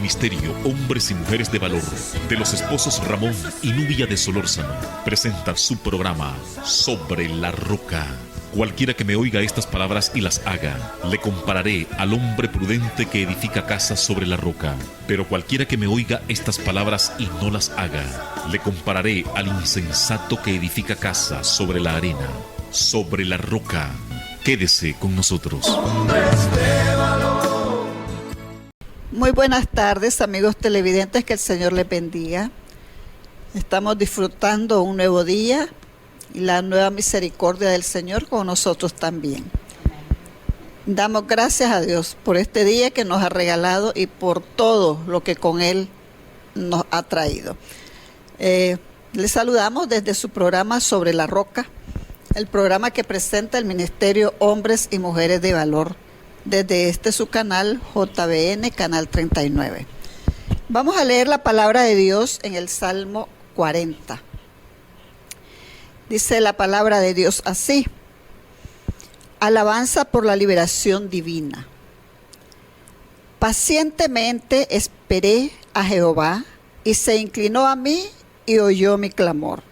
Ministerio Hombres y Mujeres de Valor de los esposos Ramón y Nubia de Solórzano presenta su programa Sobre la Roca. Cualquiera que me oiga estas palabras y las haga, le compararé al hombre prudente que edifica casas sobre la roca. Pero cualquiera que me oiga estas palabras y no las haga, le compararé al insensato que edifica casas sobre la arena. Sobre la roca. Quédese con nosotros. Muy buenas tardes, amigos televidentes, que el Señor les bendiga. Estamos disfrutando un nuevo día y la nueva misericordia del Señor con nosotros también. Damos gracias a Dios por este día que nos ha regalado y por todo lo que con Él nos ha traído. Les saludamos desde su programa Sobre la Roca, el programa que presenta el Ministerio Hombres y Mujeres de Valor, desde su canal JBN, Canal 39. Vamos a leer la palabra de Dios en el Salmo 40. Dice la palabra de Dios así: alabanza por la liberación divina. Pacientemente esperé a Jehová, y se inclinó a mí y oyó mi clamor.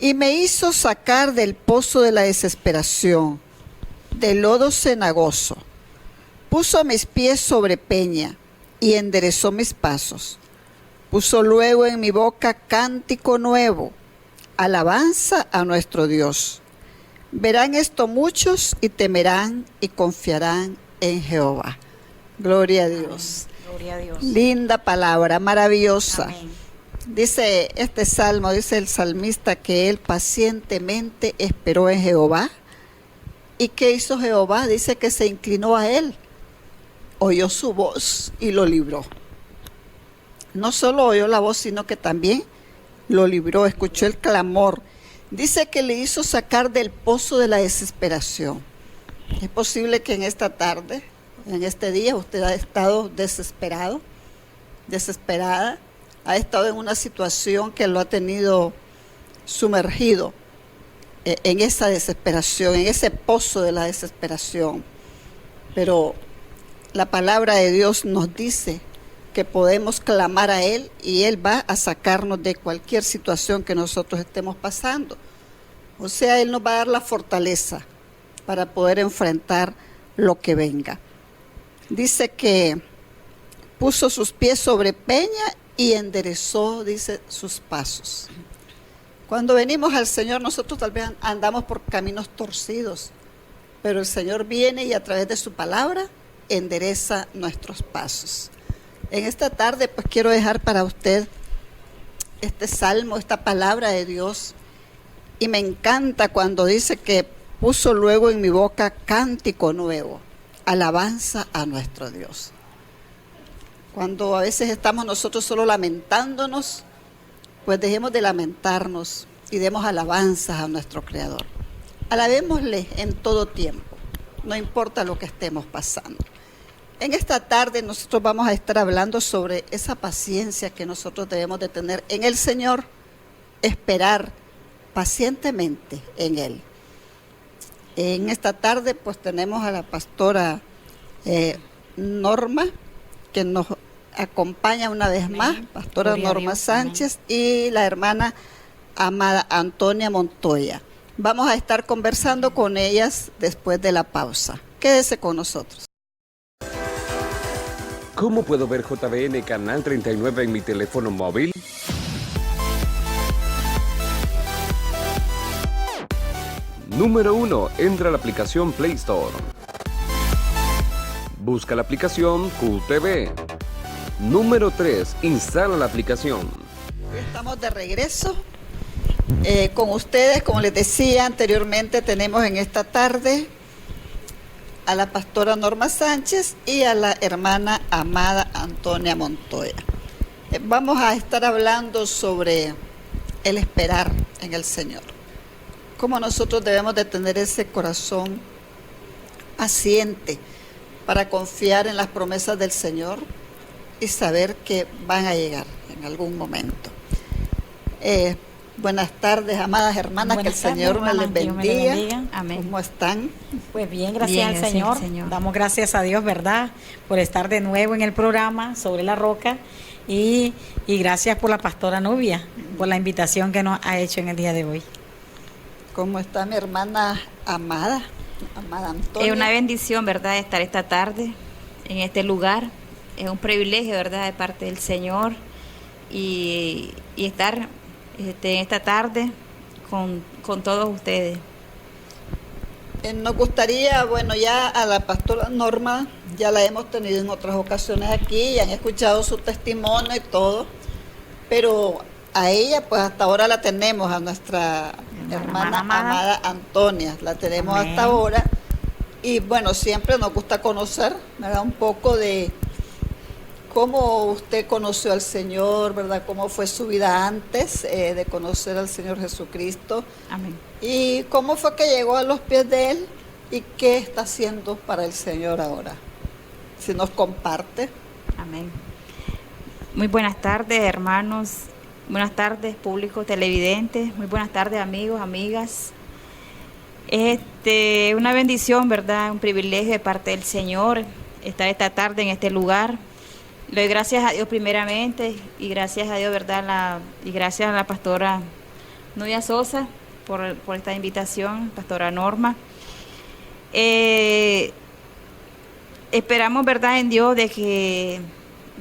Y me hizo sacar del pozo de la desesperación, del lodo cenagoso. Puso mis pies sobre peña y enderezó mis pasos. Puso luego en mi boca cántico nuevo, alabanza a nuestro Dios. Verán esto muchos y temerán y confiarán en Jehová. Gloria a Dios. Gloria a Dios. Linda palabra, maravillosa. Amén. Dice este salmo, dice el salmista, que él pacientemente esperó en Jehová. ¿Y qué hizo Jehová? Dice que se inclinó a él, oyó su voz y lo libró. No solo oyó la voz, sino que también lo libró, escuchó el clamor. Dice que le hizo sacar del pozo de la desesperación. Es posible que en esta tarde, en este día, usted ha estado desesperado, desesperada, ha estado en una situación que lo ha tenido sumergido en esa desesperación, en ese pozo de la desesperación. Pero la palabra de Dios nos dice que podemos clamar a Él y Él va a sacarnos de cualquier situación que nosotros estemos pasando. O sea, Él nos va a dar la fortaleza para poder enfrentar lo que venga. Dice que puso sus pies sobre peña y enderezó, dice, sus pasos. Cuando venimos al Señor, nosotros tal vez andamos por caminos torcidos, pero el Señor viene y a través de su palabra endereza nuestros pasos. En esta tarde, pues quiero dejar para usted este salmo, esta palabra de Dios, y me encanta cuando dice que puso luego en mi boca cántico nuevo, alabanza a nuestro Dios. Cuando a veces estamos nosotros solo lamentándonos, pues dejemos de lamentarnos y demos alabanzas a nuestro Creador. Alabémosle en todo tiempo, no importa lo que estemos pasando. En esta tarde nosotros vamos a estar hablando sobre esa paciencia que nosotros debemos de tener en el Señor, esperar pacientemente en Él. En esta tarde pues tenemos a la pastora Norma, que nos acompaña una vez más, pastora Gloria a Norma Dios. Sánchez, y la hermana Amada Antonia Montoya. Vamos a estar conversando con ellas después de la pausa. Quédese con nosotros. ¿Cómo puedo ver JBN Canal 39 en mi teléfono móvil? Número 1. Entra a la aplicación Play Store. Busca la aplicación QTV. Número 3. Instala la aplicación. Estamos de regreso con ustedes. Como les decía anteriormente, tenemos en esta tarde a la pastora Norma Sánchez y a la hermana Amada Antonia Montoya. Vamos a estar hablando sobre el esperar en el Señor. Cómo nosotros debemos de tener ese corazón paciente para confiar en las promesas del Señor y saber que van a llegar en algún momento. Buenas tardes, amadas hermanas, Buenas que el Señor tardes, me les hermanas, Dios me les bendiga. bendiga. Amén. ¿Cómo están? Pues bien, gracias Bien, al gracias Señor. al Señor. Damos gracias a Dios, ¿verdad? Por estar de nuevo en el programa Sobre la Roca. Y gracias por la pastora Nubia, por la invitación que nos ha hecho en el día de hoy. ¿Cómo está mi hermana amada? Amada Antonia. Es una bendición, ¿verdad?, estar esta tarde en este lugar. Es un privilegio, ¿verdad?, de parte del Señor y estar en esta tarde con todos ustedes. Nos gustaría, bueno, ya a la pastora Norma, ya la hemos tenido en otras ocasiones aquí, y han escuchado su testimonio y todo, pero a ella, pues hasta ahora la tenemos, a nuestra hermana amada Antonia, la tenemos Amén. hasta ahora, y bueno, siempre nos gusta conocer, ¿verdad?, un poco de cómo usted conoció al Señor, ¿verdad?, cómo fue su vida antes de conocer al Señor Jesucristo. Amén. ¿Y cómo fue que llegó a los pies de Él y qué está haciendo para el Señor ahora? Si nos comparte. Amén. Muy buenas tardes, hermanos. Buenas tardes, público televidente. Muy buenas tardes, amigos, amigas. Una bendición, ¿verdad? Un privilegio de parte del Señor estar esta tarde en este lugar. Le doy gracias a Dios primeramente y gracias a Dios, ¿verdad? Y gracias a la pastora Nubia Sosa por esta invitación, pastora Norma. Esperamos, ¿verdad?, en Dios de que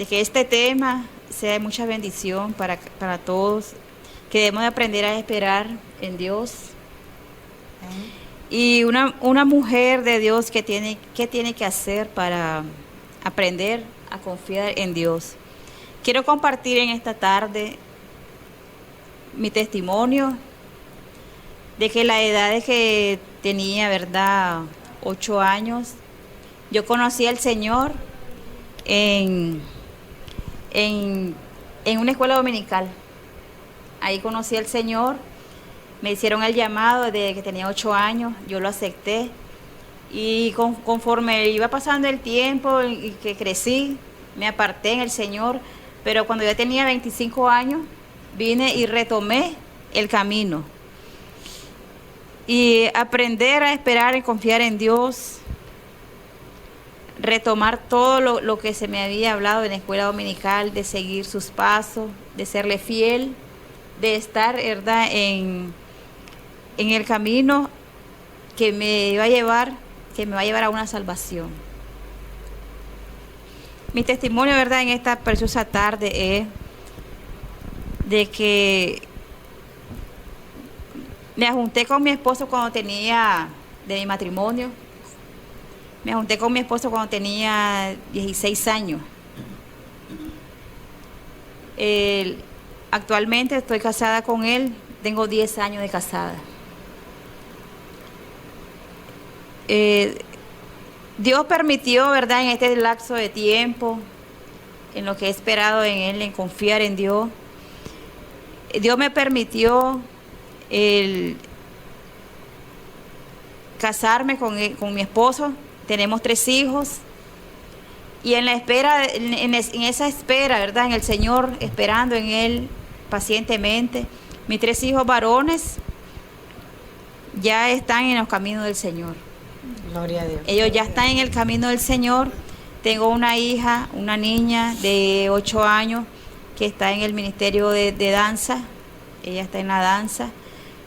este tema sea de mucha bendición para todos, que debemos de aprender a esperar en Dios. Y una mujer de Dios ¿qué tiene que hacer para aprender a confiar en Dios? Quiero compartir en esta tarde mi testimonio de que la edad de que tenía, ¿verdad?, 8 años, yo conocí al Señor en una escuela dominical. Ahí conocí al Señor, me hicieron el llamado desde que tenía 8 años, yo lo acepté. Y conforme iba pasando el tiempo y que crecí, me aparté en el Señor, pero cuando ya tenía 25 años, vine y retomé el camino. Y aprender a esperar y confiar en Dios, retomar todo lo que se me había hablado en la escuela dominical, de seguir sus pasos, de serle fiel, de estar, ¿verdad?, en el camino que me va a llevar a una salvación. Mi testimonio, ¿verdad?, en esta preciosa tarde es de que me junté con mi esposo cuando tenía, de mi matrimonio, me junté con mi esposo cuando tenía 16 años. Actualmente estoy casada con él, tengo 10 años de casada. Dios permitió, ¿verdad?, en este lapso de tiempo, en lo que he esperado en Él, en confiar en Dios, Dios me permitió casarme con mi esposo. Tenemos 3 hijos y en la espera, en esa espera, ¿verdad?, en el Señor, esperando en Él pacientemente, mis 3 hijos varones ya están en los caminos del Señor. Gloria a Dios. Ellos ya están en el camino del Señor. Tengo una hija, una niña de 8 años que está en el ministerio de danza. Ella está en la danza.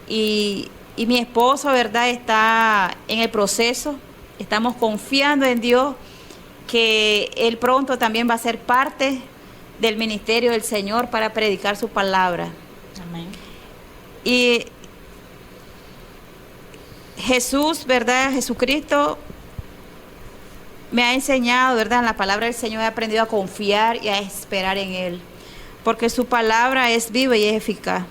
Y mi esposo, ¿verdad?, está en el proceso. Estamos confiando en Dios que Él pronto también va a ser parte del ministerio del Señor para predicar su palabra. Amén. Y Jesús, ¿verdad?, Jesucristo me ha enseñado, ¿verdad?, en la palabra del Señor he aprendido a confiar y a esperar en Él, porque su palabra es viva y es eficaz.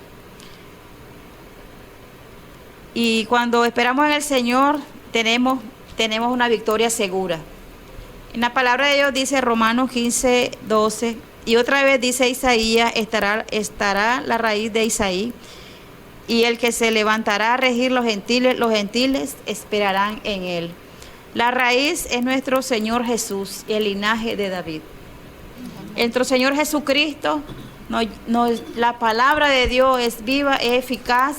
Y cuando esperamos en el Señor, tenemos una victoria segura. En la palabra de Dios dice Romanos 15:12, y otra vez dice Isaías, estará la raíz de Isaí, y el que se levantará a regir los gentiles esperarán en él. La raíz es nuestro Señor Jesús y el linaje de David. Nuestro Señor Jesucristo la palabra de Dios es viva, es eficaz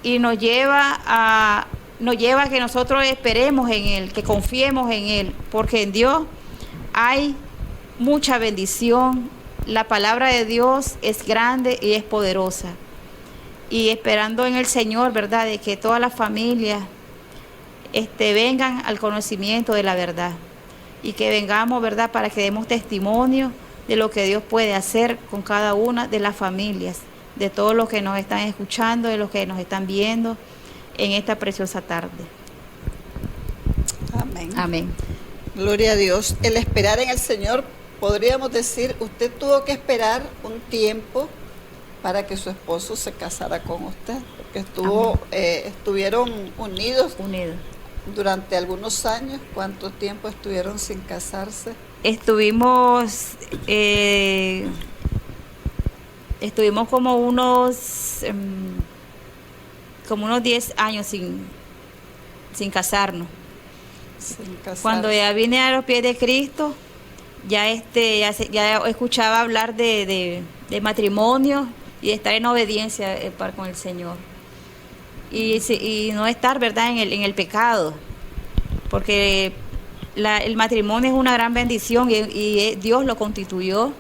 y nos lleva a que nosotros esperemos en Él, que confiemos en Él, porque en Dios hay mucha bendición. La palabra de Dios es grande y es poderosa. Y esperando en el Señor, ¿verdad?, de que todas las familias vengan al conocimiento de la verdad. Y que vengamos, ¿verdad?, para que demos testimonio de lo que Dios puede hacer con cada una de las familias, de todos los que nos están escuchando, de los que nos están viendo en esta preciosa tarde. Amén. Amén. Gloria a Dios. El esperar en el Señor, podríamos decir, usted tuvo que esperar un tiempo para que su esposo se casara con usted, porque estuvieron unidos durante algunos años. ¿Cuánto tiempo estuvieron sin casarse? Estuvimos como unos 10 años sin casarnos. Sin casarse. Cuando ya vine a los pies de Cristo, ya escuchaba hablar de matrimonio y de estar en obediencia con el Señor. Y no estar, ¿verdad?, en el pecado, porque el matrimonio es una gran bendición y Dios lo constituyó,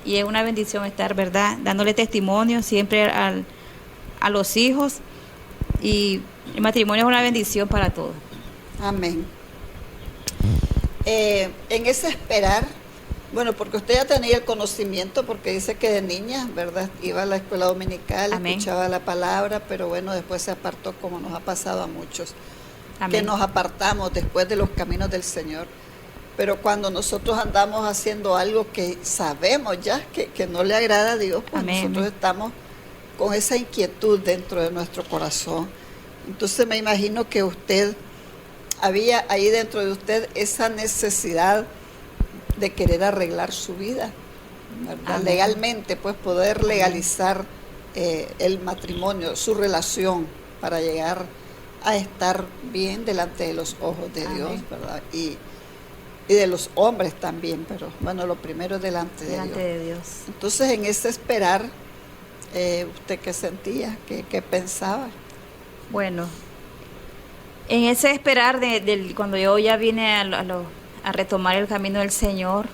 y es una bendición estar, ¿verdad?, dándole testimonio siempre a los hijos, y el matrimonio es una bendición para todos. Amén. En ese esperar, bueno, porque usted ya tenía el conocimiento, porque dice que de niña, ¿verdad?, iba a la escuela dominical, Amén. Escuchaba la palabra, pero bueno, después se apartó, como nos ha pasado a muchos. Amén. Que nos apartamos después de los caminos del Señor. Pero cuando nosotros andamos haciendo algo que sabemos ya que no le agrada a Dios, pues Amén. nosotros estamos con esa inquietud dentro de nuestro corazón. Entonces me imagino que había ahí dentro de usted esa necesidad de querer arreglar su vida, ¿verdad? Amén. Legalmente, pues poder legalizar el matrimonio, su relación, para llegar a estar bien delante de los ojos de Dios, Amén. ¿verdad? Y de los hombres también, pero bueno, lo primero es delante de Dios. Entonces, en ese esperar, ¿usted qué sentía? ¿Qué pensaba? Bueno, en ese esperar cuando yo ya vine a retomar el camino del Señor,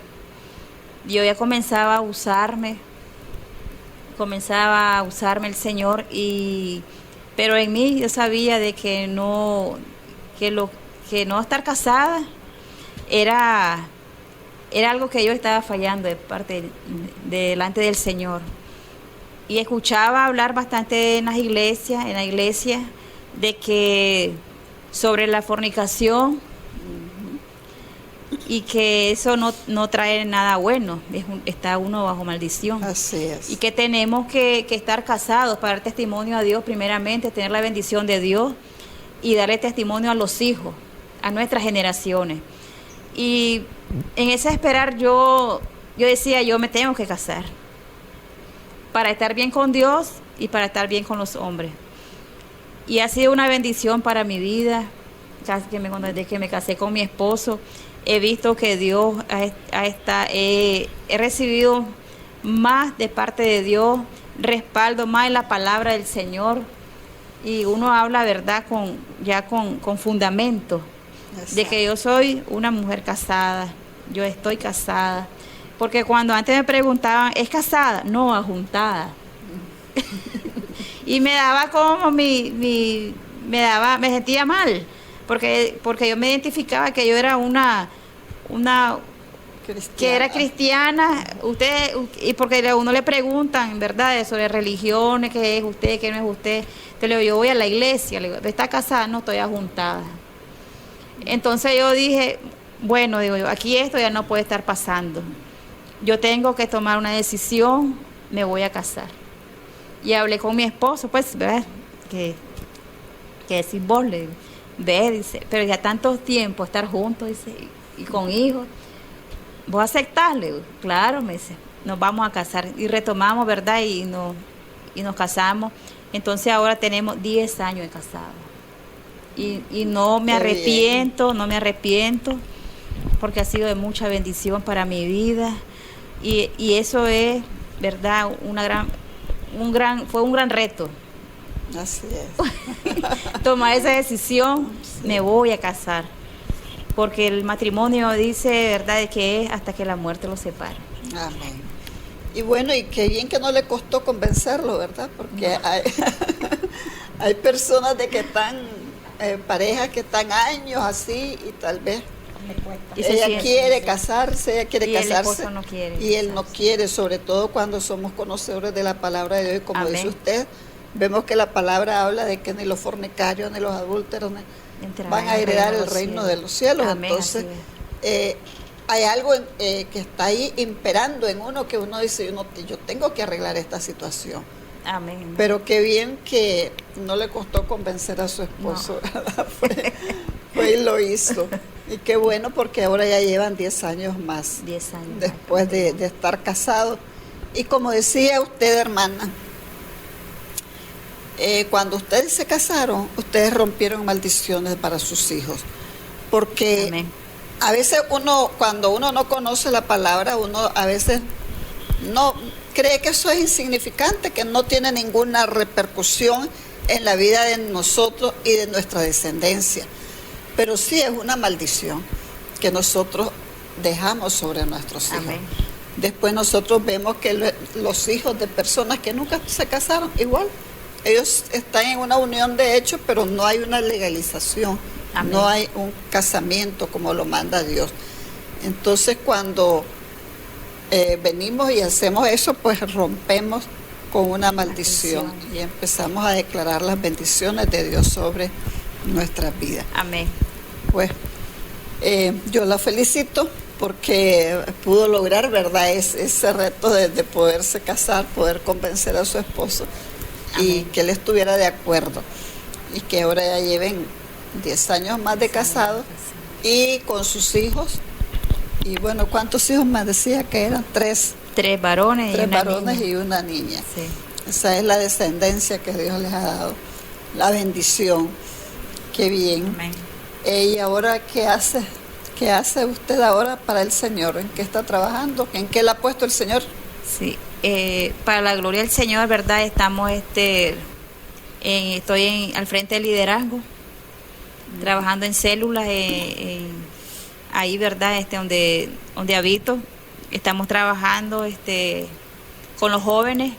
yo ya comenzaba a usarme el Señor, pero en mí yo sabía de que no estar casada era algo que yo estaba fallando delante del Señor. Y escuchaba hablar bastante en la iglesia, de que sobre la fornicación, y que eso no trae nada bueno, está uno bajo maldición. Así es. Y que tenemos que estar casados para dar testimonio a Dios primeramente, tener la bendición de Dios y darle testimonio a los hijos, a nuestras generaciones. Y en ese esperar yo decía, yo me tengo que casar para estar bien con Dios y para estar bien con los hombres. Y ha sido una bendición para mi vida. Desde que me casé con mi esposo, he visto que Dios he recibido más de parte de Dios, respaldo más en la palabra del Señor, y uno habla, ¿verdad?, con fundamento. Exacto. De que yo soy una mujer casada, yo estoy casada, porque cuando antes me preguntaban, ¿es casada? No, ajuntada. Y me daba como me sentía mal, porque yo me identificaba que yo era una Cristiana. que era cristiana. Y porque a uno le preguntan, ¿verdad?, sobre religiones, qué es usted, qué no es usted. Entonces le digo, yo voy a la iglesia. Le digo, ¿está casada? No, estoy ajuntada. Entonces yo dije, bueno, digo yo, aquí esto ya no puede estar pasando. Yo tengo que tomar una decisión, me voy a casar. Y hablé con mi esposo, pues, ¿verdad?, que decís vos, le digo, dice, pero ya tanto tiempo estar juntos, dice, y con hijos, ¿vos aceptás? Le digo, claro, me dice, nos vamos a casar. Y retomamos, ¿verdad?, y nos casamos. Entonces ahora tenemos 10 años de casados. Y no me arrepiento, porque ha sido de mucha bendición para mi vida. Y eso es verdad, fue un gran reto Así es. tomar esa decisión, me voy a casar. Porque el matrimonio dice, verdad, de que es hasta que la muerte los separe. Amén. Y bueno, y qué bien que no le costó convencerlo, ¿verdad? Porque hay personas de que están, parejas que están años así y tal vez ella quiere casarse, ella quiere casarse. El esposo no quiere. Y él no quiere, sobre todo cuando somos conocedores de la palabra de Dios. Como Amén. dice usted, vemos que la palabra habla de que ni los fornicarios, ni los adúlteros van a heredar el reino de los cielos. Amén, entonces, hay algo que está ahí imperando en uno que uno dice, yo tengo que arreglar esta situación. Amén. Pero qué bien que no le costó convencer a su esposo, ¿verdad? Fue y lo hizo. Y qué bueno porque ahora ya llevan 10 años más. 10 años. Después de estar casados. Y como decía usted, hermana, cuando ustedes se casaron, ustedes rompieron maldiciones para sus hijos. Porque Amén. a veces cuando uno no conoce la palabra, uno a veces no cree que eso es insignificante, que no tiene ninguna repercusión en la vida de nosotros y de nuestra descendencia. Pero sí es una maldición que nosotros dejamos sobre nuestros hijos. Amén. Después nosotros vemos que los hijos de personas que nunca se casaron, igual, ellos están en una unión de hecho, pero no hay una legalización. Amén. No hay un casamiento como lo manda Dios. Entonces cuando venimos y hacemos eso, pues rompemos con una maldición y empezamos a declarar las bendiciones de Dios sobre nuestras vidas. Amén. Pues yo la felicito porque pudo lograr, ¿verdad?, ese reto de poderse casar, poder convencer a su esposo. Amén. Y que él estuviera de acuerdo y que ahora ya lleven 10 años más de casado y con sus hijos. Y bueno, ¿cuántos hijos más decía que eran? 3. 3 varones. 3 varones y una niña. Sí. Esa es la descendencia que Dios les ha dado, la bendición. Qué bien. Amén. ¿Y ahora qué hace? ¿Qué hace usted ahora para el Señor? ¿En qué está trabajando? ¿En qué le ha puesto el Señor? Sí, para la gloria del Señor, ¿verdad? Estamos, estoy al frente del liderazgo, trabajando en células, ahí, ¿verdad? Donde habito. Estamos trabajando, con los jóvenes,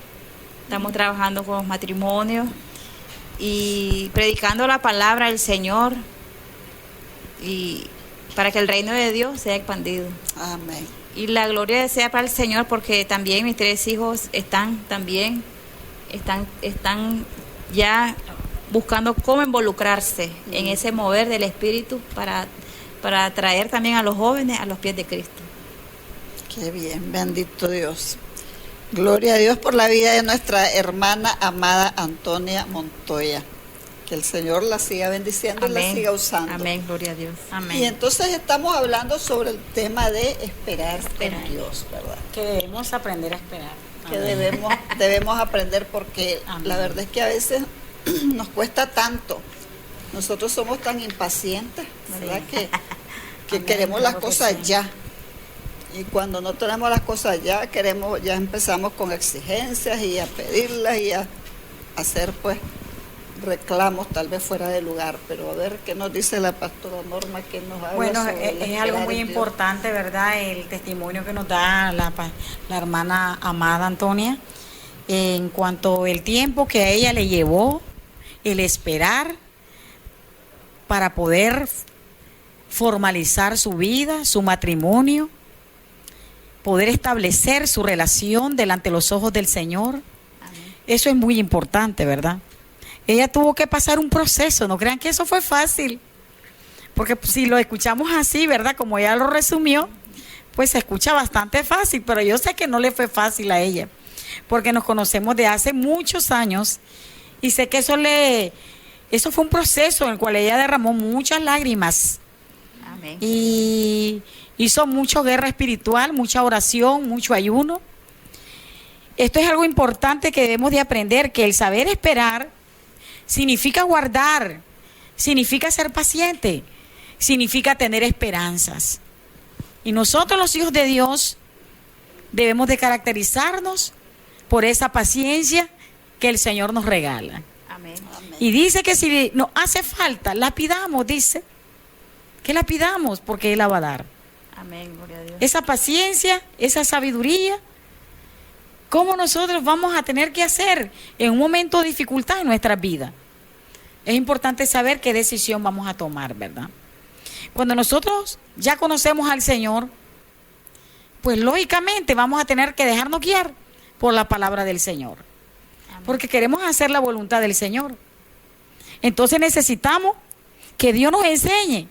estamos trabajando con los matrimonios y predicando la palabra del Señor y para que el reino de Dios sea expandido. Amén. Y la gloria sea para el Señor porque también mis 3 hijos están ya buscando cómo involucrarse en ese mover del Espíritu para traer también a los jóvenes a los pies de Cristo. Qué bien, bendito Dios. Gloria a Dios por la vida de nuestra hermana amada Antonia Montoya. Que el Señor la siga bendiciendo. Amén. Y la siga usando. Amén, gloria a Dios. Amén. Y entonces estamos hablando sobre el tema de esperar en Dios, ¿verdad? Que debemos aprender a esperar. Que debemos aprender porque amén. La verdad es que a veces nos cuesta tanto. Nosotros somos tan impacientes, ¿verdad? Sí. Que amén, queremos las cosas sí. Ya. Y cuando no tenemos las cosas ya empezamos con exigencias y a pedirlas y a hacer pues reclamos tal vez fuera de lugar, pero a ver qué nos dice la pastora Norma, que nos habla. Bueno, es algo muy importante, ¿verdad? El testimonio que nos da la hermana amada Antonia en cuanto al tiempo que a ella le llevó el esperar para poder formalizar su vida, su matrimonio, poder establecer su relación delante de los ojos del Señor. Amén. Eso es muy importante, ¿verdad? Ella tuvo que pasar un proceso, no crean que eso fue fácil, porque si lo escuchamos así, ¿verdad? Como ella lo resumió, pues se escucha bastante fácil, pero yo sé que no le fue fácil a ella, porque nos conocemos de hace muchos años y sé que eso fue un proceso en el cual ella derramó muchas lágrimas. Amén. Y hizo mucha guerra espiritual, mucha oración, mucho ayuno. Esto es algo importante que debemos de aprender, que el saber esperar significa guardar, significa ser paciente, significa tener esperanzas. Y nosotros los hijos de Dios debemos de caracterizarnos por esa paciencia que el Señor nos regala. Amén. Y dice que si nos hace falta, la pidamos, dice. Que la pidamos porque Él la va a dar. Amén, gloria a Dios. Esa paciencia, esa sabiduría, ¿cómo nosotros vamos a tener que hacer en un momento de dificultad en nuestra vida? Es importante saber qué decisión vamos a tomar, ¿verdad? Cuando nosotros ya conocemos al Señor, pues lógicamente vamos a tener que dejarnos guiar por la palabra del Señor. Amén. Porque queremos hacer la voluntad del Señor. Entonces necesitamos que Dios nos enseñe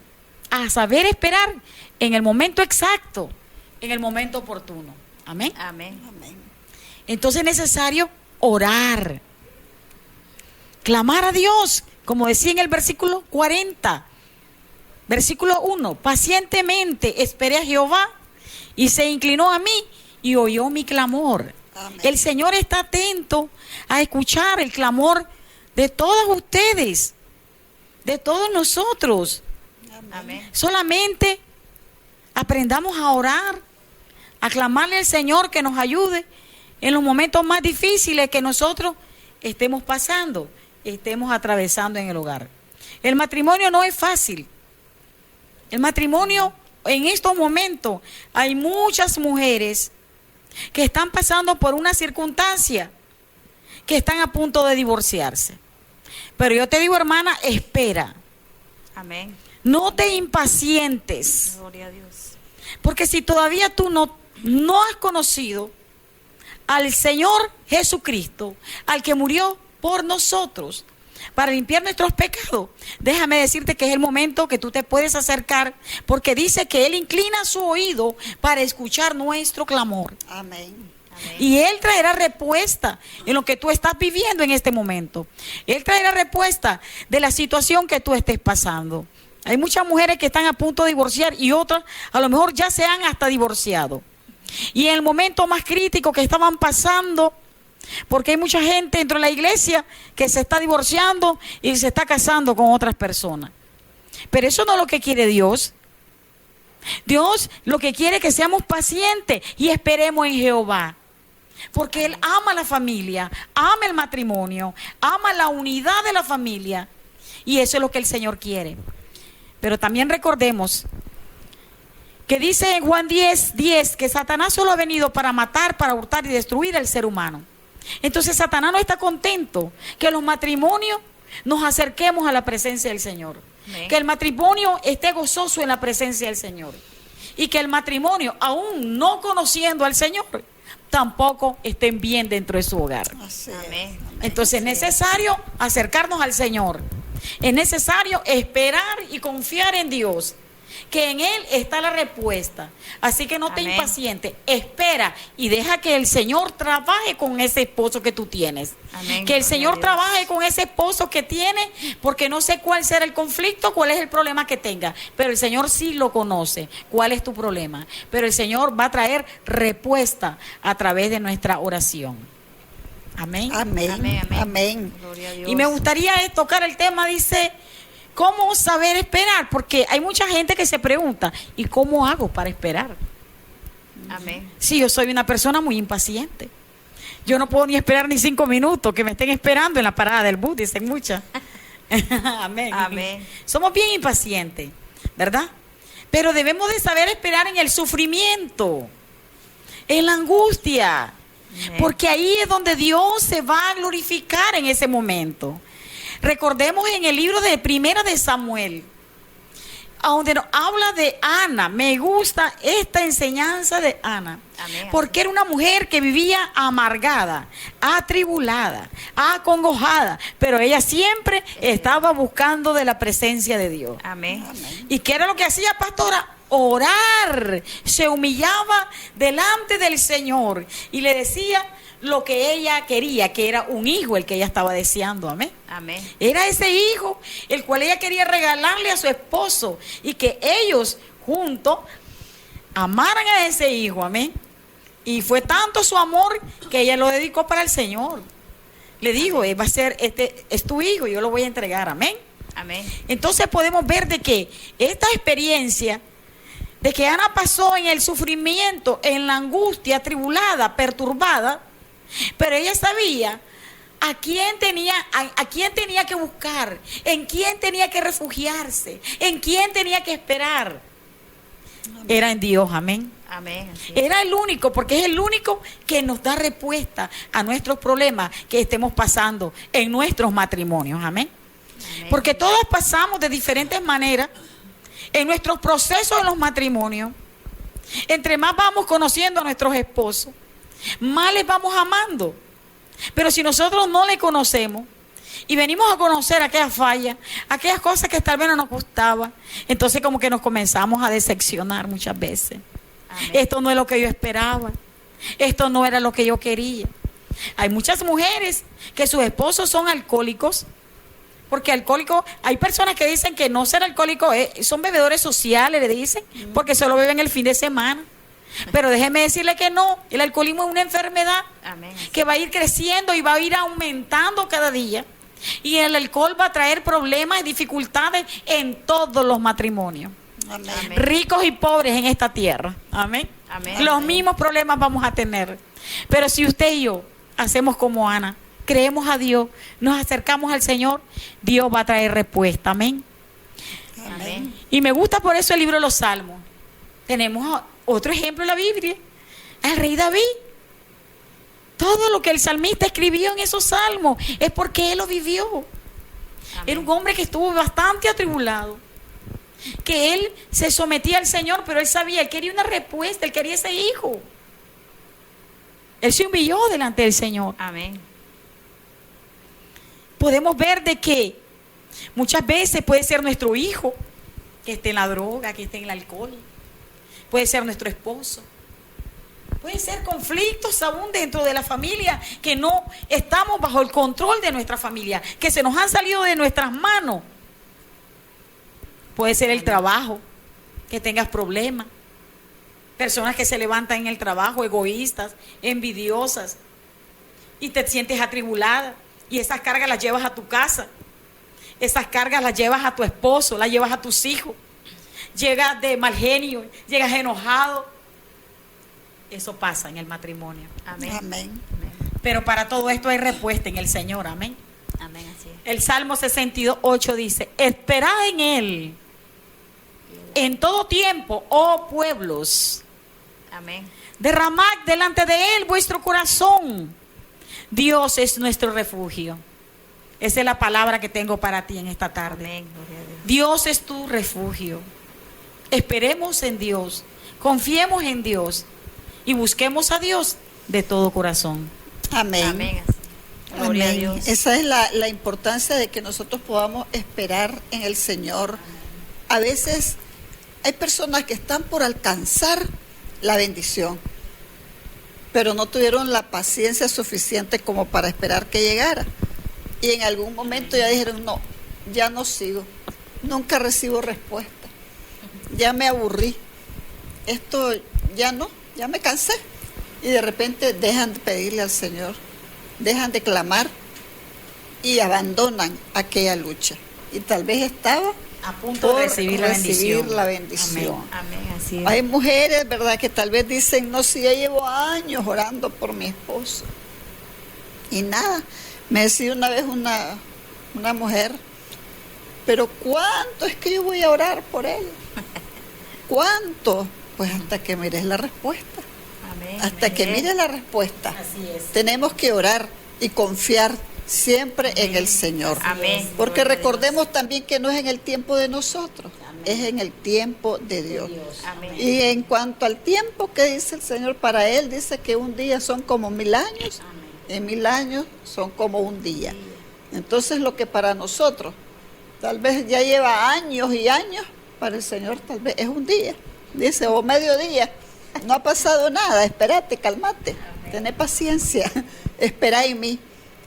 a saber esperar en el momento exacto, en el momento oportuno. Amén. Amén. Entonces es necesario orar, clamar a Dios, como decía en el versículo 40, versículo 1, pacientemente esperé a Jehová y se inclinó a mí y oyó mi clamor. Amén. El Señor está atento a escuchar el clamor de todos ustedes, de todos nosotros. Amén. Solamente aprendamos a orar, a clamarle al Señor que nos ayude en los momentos más difíciles que nosotros estemos pasando, estemos atravesando en el hogar. El matrimonio no es fácil. El matrimonio, en estos momentos, hay muchas mujeres que están pasando por una circunstancia, que están a punto de divorciarse. Pero yo te digo, hermana, espera. Amén. No te impacientes. Gloria a Dios. Porque si todavía tú no has conocido al Señor Jesucristo, al que murió por nosotros, para limpiar nuestros pecados, déjame decirte que es el momento que tú te puedes acercar, porque dice que Él inclina su oído para escuchar nuestro clamor. Amén. Amén. Y Él traerá respuesta en lo que tú estás viviendo en este momento. Él traerá respuesta de la situación que tú estés pasando. Hay muchas mujeres que están a punto de divorciar y otras a lo mejor ya se han hasta divorciado. Y en el momento más crítico que estaban pasando, porque hay mucha gente dentro de la iglesia que se está divorciando y se está casando con otras personas. Pero eso no es lo que quiere Dios. Dios lo que quiere es que seamos pacientes y esperemos en Jehová. Porque Él ama la familia, ama el matrimonio, ama la unidad de la familia. Y eso es lo que el Señor quiere. Pero también recordemos que dice en Juan 10:10 que Satanás solo ha venido para matar, para hurtar y destruir al ser humano. Entonces Satanás no está contento que los matrimonios nos acerquemos a la presencia del Señor. Amén. Que el matrimonio esté gozoso en la presencia del Señor. Y que el matrimonio, aún no conociendo al Señor, tampoco estén bien dentro de su hogar. Así es. Amén. Entonces es necesario acercarnos al Señor. Es necesario esperar y confiar en Dios, que en Él está la respuesta. Así que no te Amén. impacientes, espera y deja que el Señor trabaje con ese esposo que tú tienes. Amén. Que el Gloria Señor a Dios. trabaje con ese esposo que tiene, porque no sé cuál será el conflicto, cuál es el problema que tenga, pero el Señor sí lo conoce, cuál es tu problema. Pero el Señor va a traer respuesta a través de nuestra oración. Amén. Amén. Amén, amén. Amén. Gloria a Dios. Y me gustaría tocar el tema, dice, ¿cómo saber esperar? Porque hay mucha gente que se pregunta, ¿y cómo hago para esperar? Amén. Sí, yo soy una persona muy impaciente. Yo no puedo ni esperar ni 5 minutos que me estén esperando en la parada del bus, dicen muchas. Amén. Amén. Somos bien impacientes, ¿verdad? Pero debemos de saber esperar en el sufrimiento, en la angustia. Amén. Porque ahí es donde Dios se va a glorificar en ese momento. Recordemos en el libro de Primera de Samuel, a donde nos habla de Ana. Me gusta esta enseñanza de Ana. Amén. Porque era una mujer que vivía amargada, atribulada, acongojada, pero ella siempre estaba buscando de la presencia de Dios. Amén. ¿Y qué era lo que hacía, pastora? Orar. Se humillaba delante del Señor y le decía lo que ella quería, que era un hijo el que ella estaba deseando. Amén. Amén. Era ese hijo el cual ella quería regalarle a su esposo y que ellos juntos amaran a ese hijo. Amén. Y fue tanto su amor que ella lo dedicó para el Señor. Le dijo, va a ser, este es tu hijo, yo lo voy a entregar. Amén. Amén. Entonces podemos ver de que esta experiencia de que Ana pasó en el sufrimiento, en la angustia, atribulada, perturbada, Pero ella sabía a quién tenía que buscar, en quién tenía que refugiarse, en quién tenía que esperar. Era en Dios, amén. Amén. Así es. Era el único, porque es el único que nos da respuesta a nuestros problemas que estemos pasando en nuestros matrimonios, amén. Amén. Porque todos pasamos de diferentes maneras en nuestros procesos en los matrimonios. Entre más vamos conociendo a nuestros esposos, más les vamos amando. Pero si nosotros no le conocemos y venimos a conocer aquellas fallas, aquellas cosas que tal vez no nos gustaban, entonces como que nos comenzamos a decepcionar muchas veces. Amén. Esto no es lo que yo esperaba, esto no era lo que yo quería. Hay muchas mujeres que sus esposos son alcohólicos, porque alcohólico, hay personas que dicen que no ser alcohólico son bebedores sociales, le dicen, porque solo beben el fin de semana. Pero déjeme decirle que no, el alcoholismo es una enfermedad Amén. que va a ir creciendo y va a ir aumentando cada día. Y el alcohol va a traer problemas y dificultades en todos los matrimonios, Amén. Amén. ricos y pobres en esta tierra. Amén. Amén. Los mismos problemas vamos a tener. Pero si usted y yo hacemos como Ana, creemos a Dios, nos acercamos al Señor, Dios va a traer respuesta. Amén. Amén. Y me gusta por eso el libro de los Salmos. Tenemos otro ejemplo en la Biblia, el rey David. Todo lo que el salmista escribió en esos salmos es porque él lo vivió. Amén. Era un hombre que estuvo bastante atribulado, que él se sometía al Señor, pero él sabía, él quería una respuesta, él quería ese hijo. Él se humilló delante del Señor. Amén. Podemos ver de que muchas veces puede ser nuestro hijo que esté en la droga, que esté en el alcohol, puede ser nuestro esposo, puede ser conflictos aún dentro de la familia, que no estamos bajo el control de nuestra familia, que se nos han salido de nuestras manos. Puede ser el trabajo, que tengas problemas, personas que se levantan en el trabajo, egoístas, envidiosas, y te sientes atribulada, y esas cargas las llevas a tu casa, esas cargas las llevas a tu esposo, las llevas a tus hijos, llegas de mal genio, llegas enojado. Eso pasa en el matrimonio. Amén. Amén. Pero para todo esto hay respuesta en el Señor, amén. Amén. Así es. El Salmo 62:8 dice: esperad en Él en todo tiempo, oh pueblos. Amén. Derramad delante de Él vuestro corazón. Dios es nuestro refugio. Esa es la palabra que tengo para ti en esta tarde. Amén. Gloria a Dios. Dios es tu refugio. Esperemos en Dios, confiemos en Dios y busquemos a Dios de todo corazón. Amén. Amén. Así es. Gloria a Amén. Dios. Esa es la importancia de que nosotros podamos esperar en el Señor. A veces hay personas que están por alcanzar la bendición, pero no tuvieron la paciencia suficiente como para esperar que llegara. Y en algún momento ya dijeron, no, ya no sigo, nunca recibo respuesta, ya me aburrí, esto ya no, ya me cansé. Y de repente dejan de pedirle al Señor, dejan de clamar y abandonan aquella lucha. Y tal vez estaba A punto de recibir la bendición. la bendición. Amén. Así es. Hay mujeres, ¿verdad?, que tal vez dicen, no, si ya llevo años orando por mi esposo. Y nada, me decía una vez una mujer, pero ¿cuánto es que yo voy a orar por él? ¿Cuánto? Pues hasta que mires la respuesta. Amén. Hasta que Amén. mires la respuesta. Así es. Tenemos que orar y confiar siempre en el Señor. Amén. Porque Gloria a recordemos también que no es en el tiempo de nosotros, es en el tiempo de Dios. Amén. Y en cuanto al tiempo que dice el Señor para Él, dice que un día son como 1000 años, y 1000 años son como un día. Entonces lo que para nosotros tal vez ya lleva años y años, para el Señor tal vez es un día. Dice, o mediodía, no ha pasado nada, espérate, cálmate, tené paciencia, espera en mí.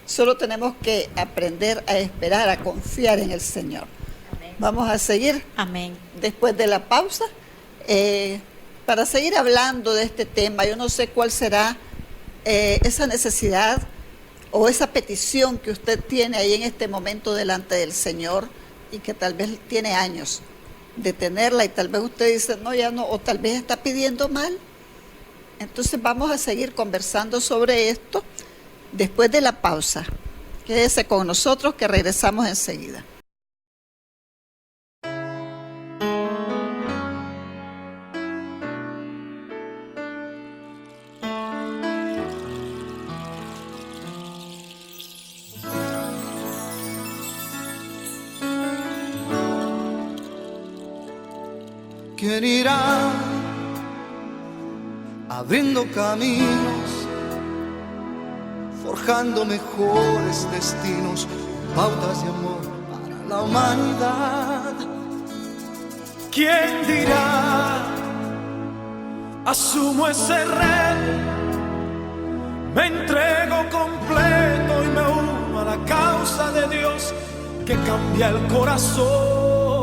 Solo tenemos que aprender a esperar, a confiar en el Señor. Vamos a seguir Amén. después de la pausa para seguir hablando de este tema. Yo no sé cuál será esa necesidad o esa petición que usted tiene ahí en este momento delante del Señor y que tal vez tiene años de tenerla y tal vez usted dice, no, ya no, o tal vez está pidiendo mal. Entonces vamos a seguir conversando sobre esto después de la pausa. Quédese con nosotros que regresamos enseguida. ¿Quién irá abriendo caminos, forjando mejores destinos, pautas de amor para la humanidad? ¿Quién dirá? Asumo ese reto, me entrego completo y me uno a la causa de Dios que cambia el corazón.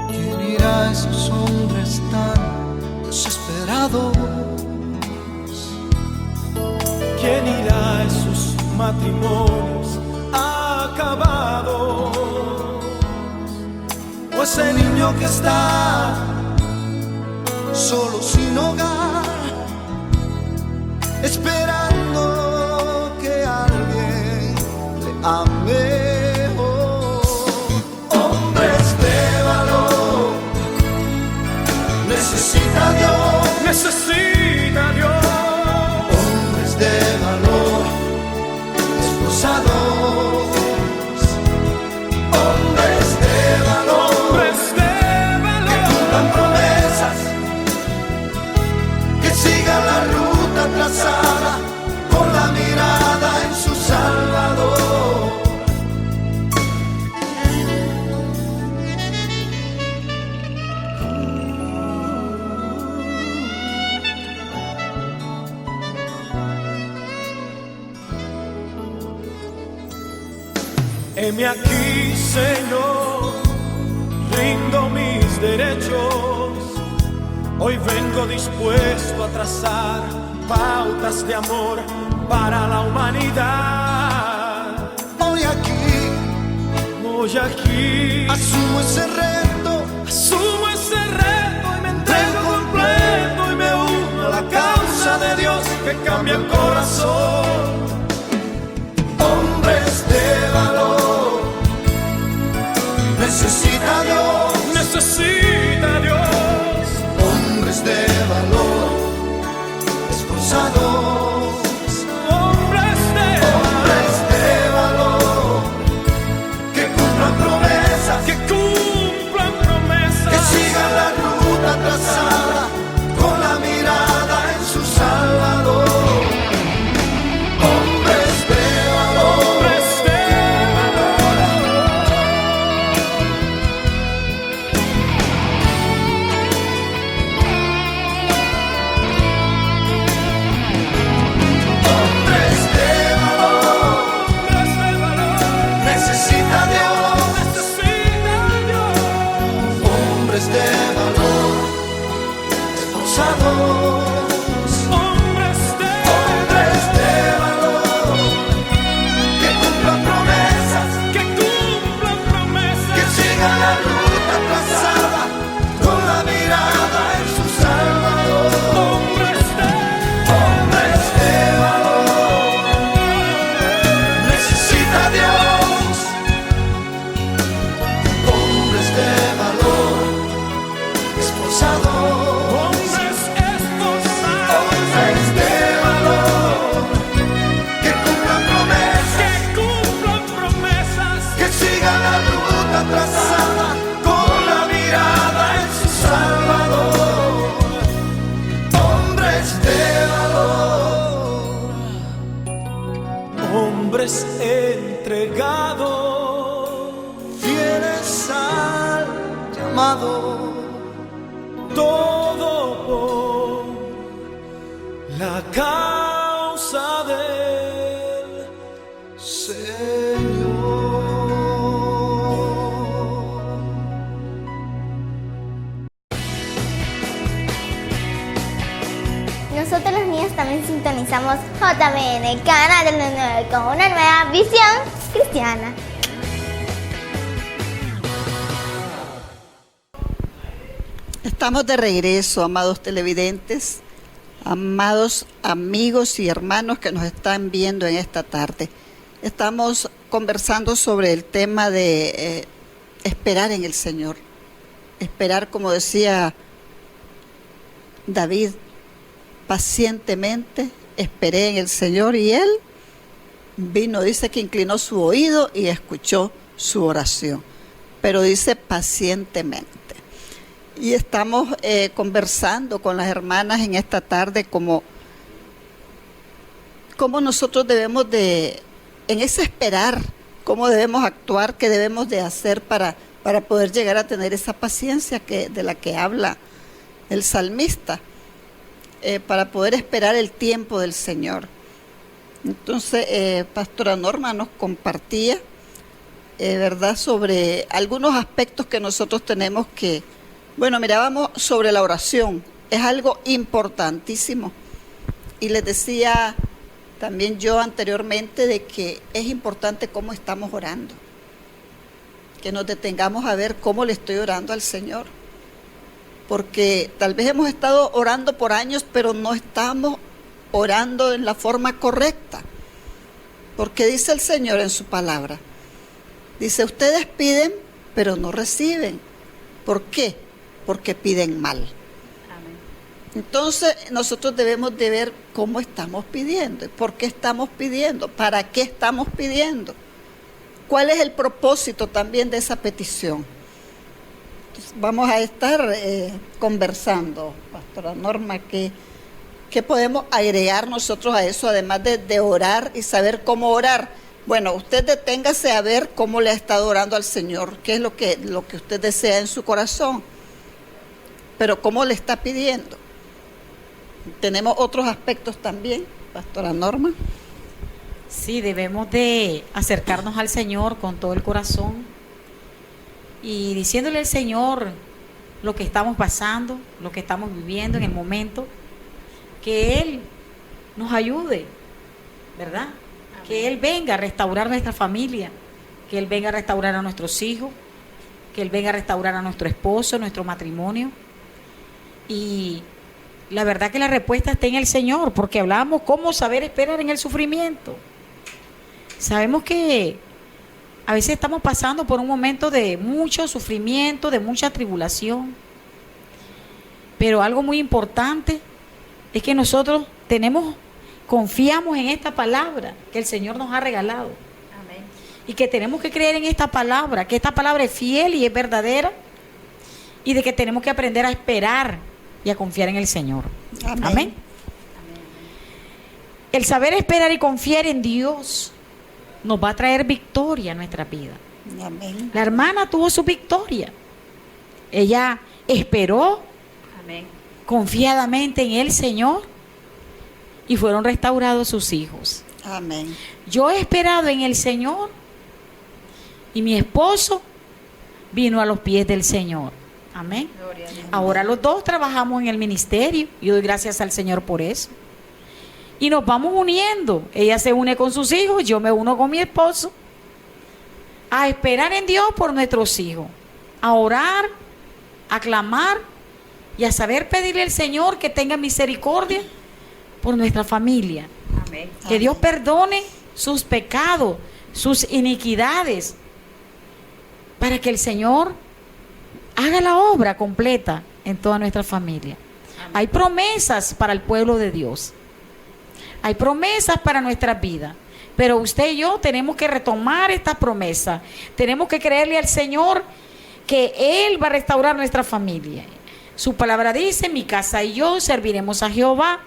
¿Quién irá a esos hombres tan desesperados? ¿Quién irá a esos matrimonios acabados? O ese niño que está solo sin hogar, esperando que alguien le ame. Necesita Dios, necesita Dios. Hombres de valor, esforzados. Hombres de valor, que cumplan promesas, que sigan la ruta trazada con la mirada en su Salvador. Heme aquí, Señor, rindo mis derechos. Hoy vengo dispuesto a trazar pautas de amor para la humanidad. Hoy aquí asumo ese reto y me entrego completo y me uno a la causa de Dios que cambia el corazón. Hombres de valor, necesita Dios, necesita Dios. Hombres de valor, esforzados. Hombres de valor, que cumplan promesas, que sigan la ruta trazada con la mirada en su Salvador. Hombres de valor, que cumplan promesas, que sigan la ruta trazada con la mirada en su Salvador. Hombres de valor, necesita Dios. Hombres de valor, esforzados. Trazada con la mirada en su Salvador. Hombres de valor, hombres entregados, fieles al llamado, todo por la causa del Señor. Nosotros los niños también sintonizamos JBN, Canal del 9, con una nueva visión cristiana. Estamos de regreso, amados televidentes, amados amigos y hermanos que nos están viendo en esta tarde. Estamos conversando sobre el tema de esperar en el Señor. Esperar, como decía David, pacientemente esperé en el Señor y Él vino, dice que inclinó su oído y escuchó su oración. Pero dice pacientemente. Y estamos conversando con las hermanas en esta tarde cómo nosotros debemos de, en ese esperar, cómo debemos actuar, qué debemos de hacer para poder llegar a tener esa paciencia de la que habla el salmista, para poder esperar el tiempo del Señor. Entonces, Pastora Norma nos compartía, ¿verdad?, sobre algunos aspectos que nosotros tenemos que... Bueno, mirábamos sobre la oración, es algo importantísimo. Y les decía también yo anteriormente de que es importante cómo estamos orando. Que nos detengamos a ver cómo le estoy orando al Señor. Porque tal vez hemos estado orando por años, pero no estamos orando en la forma correcta. Porque dice el Señor en su palabra, dice, ustedes piden, pero no reciben. ¿Por qué? Porque piden mal. Amén. Entonces nosotros debemos de ver cómo estamos pidiendo, por qué estamos pidiendo, para qué estamos pidiendo, cuál es el propósito también de esa petición. Entonces, vamos a estar conversando, Pastora Norma, ¿qué podemos agregar nosotros a eso, además de orar y saber cómo orar? Bueno, usted deténgase a ver cómo le ha estado orando al Señor, qué es lo que usted desea en su corazón. Pero ¿cómo le está pidiendo? Tenemos otros aspectos también, Pastora Norma. Sí, debemos de acercarnos al Señor con todo el corazón y diciéndole al Señor lo que estamos pasando, lo que estamos viviendo en el momento, que Él nos ayude, ¿verdad? Amén. Que Él venga a restaurar nuestra familia, que Él venga a restaurar a nuestros hijos, que Él venga a restaurar a nuestro esposo, nuestro matrimonio. Y la verdad que la respuesta está en el Señor, porque hablábamos cómo saber esperar en el sufrimiento. Sabemos que a veces estamos pasando por un momento de mucho sufrimiento, de mucha tribulación, pero algo muy importante es que nosotros confiamos en esta palabra que el Señor nos ha regalado. Amén. Y que tenemos que creer en esta palabra, que esta palabra es fiel y es verdadera, y de que tenemos que aprender a esperar y a confiar en el Señor. Amén. Amén. El saber esperar y confiar en Dios nos va a traer victoria a nuestra vida. Amén. La hermana tuvo su victoria. Ella esperó Amén. confiadamente en el Señor y fueron restaurados sus hijos. Amén. Yo he esperado en el Señor y mi esposo vino a los pies del Señor. Amén. Gloria a Dios. Ahora los dos trabajamos en el ministerio y doy gracias al Señor por eso. Y nos vamos uniendo. Ella se une con sus hijos, yo me uno con mi esposo. A esperar en Dios por nuestros hijos. A orar, a clamar y a saber pedirle al Señor que tenga misericordia por nuestra familia. Amén. Que Dios perdone sus pecados, sus iniquidades, para que el Señor haga la obra completa en toda nuestra familia. Amén. Hay promesas para el pueblo de Dios. Hay promesas para nuestra vida. Pero usted y yo tenemos que retomar esta promesa. Tenemos que creerle al Señor que Él va a restaurar nuestra familia. Su palabra dice, mi casa y yo serviremos a Jehová.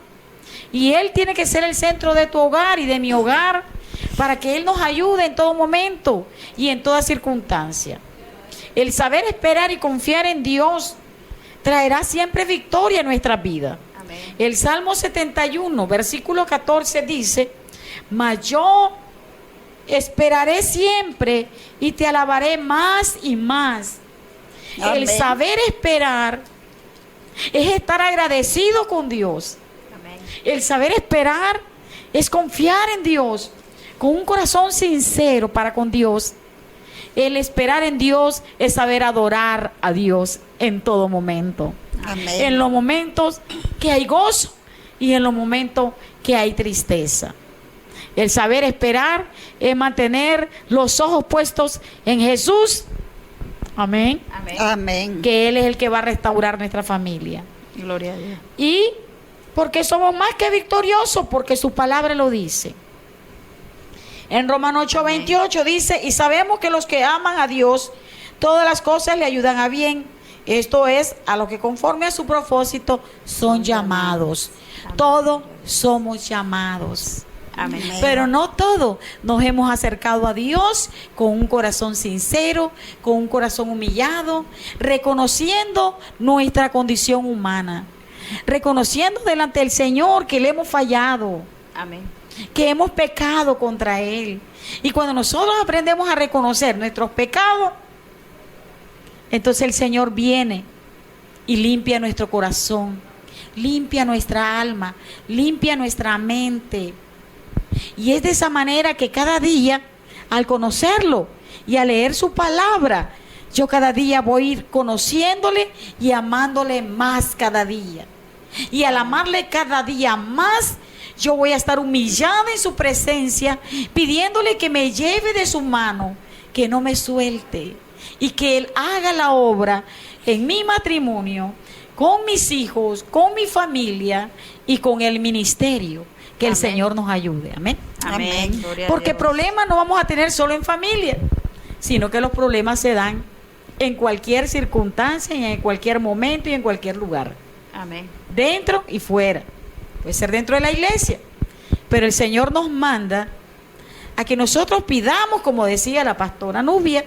Y Él tiene que ser el centro de tu hogar y de mi hogar, para que Él nos ayude en todo momento y en toda circunstancia. El saber esperar y confiar en Dios traerá siempre victoria a nuestra vida. Amén. El Salmo 71, versículo 14 dice, mas yo esperaré siempre y te alabaré más y más. Amén. El saber esperar es estar agradecido con Dios. Amén. El saber esperar es confiar en Dios con un corazón sincero para con Dios. El esperar en Dios es saber adorar a Dios en todo momento. Amén. En los momentos que hay gozo, y en los momentos que hay tristeza. El saber esperar es mantener los ojos puestos en Jesús. Amén. Amén. Amén. Que Él es el que va a restaurar nuestra familia. Gloria a Dios. Y porque somos más que victoriosos, porque su palabra lo dice. En Romanos 8:28 dice, y sabemos que los que aman a Dios, todas las cosas le ayudan a bien. Esto es, a los que conforme a su propósito son llamados. Todos somos llamados. Amén. Pero no todos nos hemos acercado a Dios con un corazón sincero, con un corazón humillado, reconociendo nuestra condición humana, reconociendo delante del Señor que le hemos fallado, Amén. que hemos pecado contra Él. Y cuando nosotros aprendemos a reconocer nuestros pecados, entonces el Señor viene y limpia nuestro corazón, limpia nuestra alma, limpia nuestra mente. Y es de esa manera que cada día, al conocerlo y al leer su palabra, yo cada día voy a ir conociéndole y amándole más cada día. Y al amarle cada día más, yo voy a estar humillada en su presencia, pidiéndole que me lleve de su mano, que no me suelte, y que Él haga la obra en mi matrimonio, con mis hijos, con mi familia y con el ministerio. Que el Señor nos ayude. Amén. Amén. Gloria a Porque Dios. problemas no vamos a tener solo en familia, sino que los problemas se dan en cualquier circunstancia, y en cualquier momento y en cualquier lugar. Amén. Dentro y fuera. Puede ser dentro de la iglesia. Pero el Señor nos manda a que nosotros pidamos, como decía la pastora Nubia,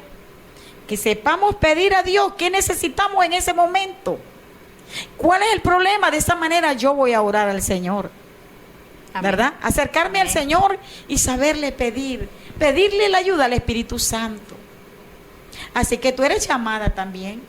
que sepamos pedir a Dios qué necesitamos en ese momento. ¿Cuál es el problema? De esa manera yo voy a orar al Señor. Amén. ¿Verdad? Acercarme Amén. al Señor y saberle pedir. Pedirle la ayuda al Espíritu Santo. Así que tú eres llamada también.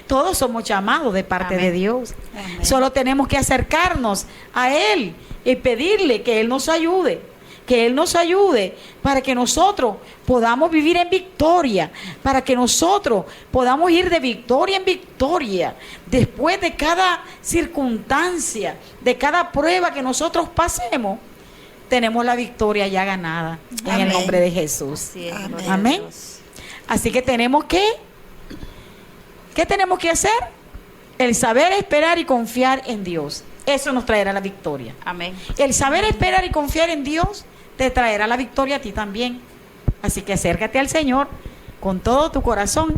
Todos somos llamados de parte Amén. de Dios. Amén. Solo tenemos que acercarnos a Él y pedirle que Él nos ayude. Que Él nos ayude para que nosotros podamos vivir en victoria. Para que nosotros podamos ir de victoria en victoria. Después de cada circunstancia, de cada prueba que nosotros pasemos, tenemos la victoria ya ganada. En el Amén. nombre de Jesús. Así es, Amén. gloria a Amén. Dios. Así que tenemos que, ¿qué tenemos que hacer? El saber esperar y confiar en Dios. Eso nos traerá la victoria. Amén. El saber esperar y confiar en Dios te traerá la victoria a ti también. Así que acércate al Señor con todo tu corazón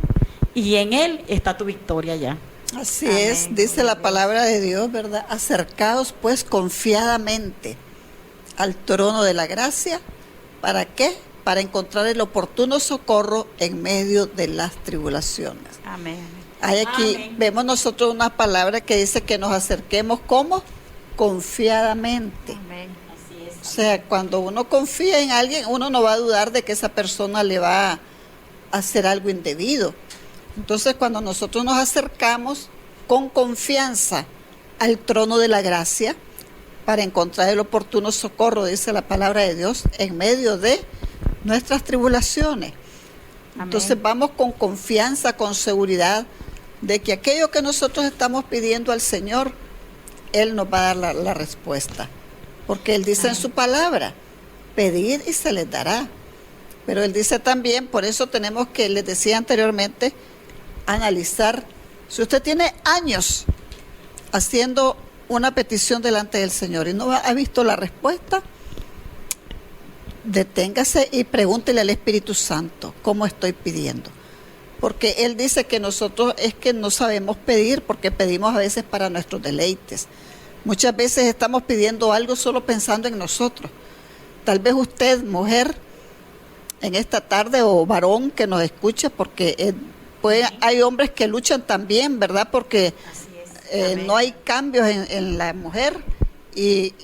y en Él está tu victoria ya. Así Amén. es, dice la palabra de Dios, ¿verdad? Acercaos pues confiadamente al trono de la gracia. ¿Para qué? Para encontrar el oportuno socorro en medio de las tribulaciones. Amén. Hay aquí, Amén. vemos nosotros una palabra que dice que nos acerquemos ¿cómo? Confiadamente. Amén. O sea, cuando uno confía en alguien, uno no va a dudar de que esa persona le va a hacer algo indebido. Entonces, cuando nosotros nos acercamos con confianza al trono de la gracia, para encontrar el oportuno socorro, dice la palabra de Dios, en medio de nuestras tribulaciones. Amén. Entonces vamos con confianza, con seguridad, de que aquello que nosotros estamos pidiendo al Señor, Él nos va a dar la respuesta. Porque Él dice en su palabra, pedid y se les dará. Pero Él dice también, por eso tenemos que, les decía anteriormente, analizar. Si usted tiene años haciendo una petición delante del Señor y no ha visto la respuesta, deténgase y pregúntele al Espíritu Santo cómo estoy pidiendo. Porque Él dice que nosotros es que no sabemos pedir, porque pedimos a veces para nuestros deleites. Muchas veces estamos pidiendo algo solo pensando en nosotros. Tal vez usted, mujer, en esta tarde, o varón que nos escuche, porque hay hombres que luchan también, ¿verdad? Porque no hay cambios en la mujer y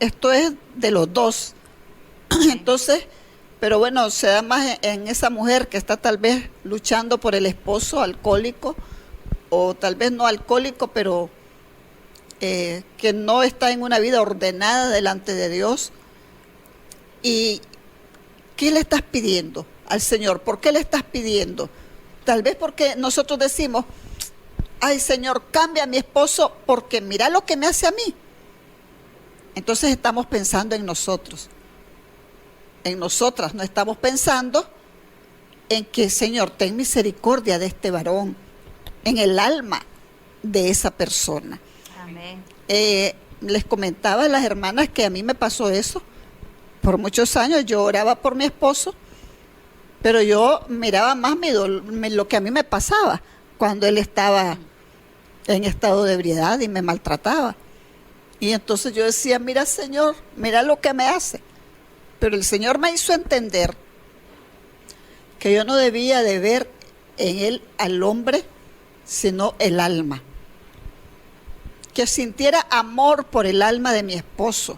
esto es de los dos. Entonces, pero bueno, se da más en esa mujer que está tal vez luchando por el esposo alcohólico, o tal vez no alcohólico, pero que no está en una vida ordenada delante de Dios. ¿Y qué le estás pidiendo al Señor? ¿Por qué le estás pidiendo? Tal vez porque nosotros decimos, ay Señor, cambia a mi esposo porque mira lo que me hace a mí. entonces estamos pensando en nosotros, en nosotras, no estamos pensando en que, Señor, ten misericordia de este varón, en el alma de esa persona. Amén. Les comentaba a las hermanas que a mí me pasó eso. Por muchos años yo oraba por mi esposo, pero yo miraba más lo que a mí me pasaba cuando él estaba en estado de ebriedad y me maltrataba. Y entonces yo decía, mira, Señor, mira lo que me hace. Pero el Señor me hizo entender que yo no debía de ver en él al hombre, sino el alma. Que sintiera amor por el alma de mi esposo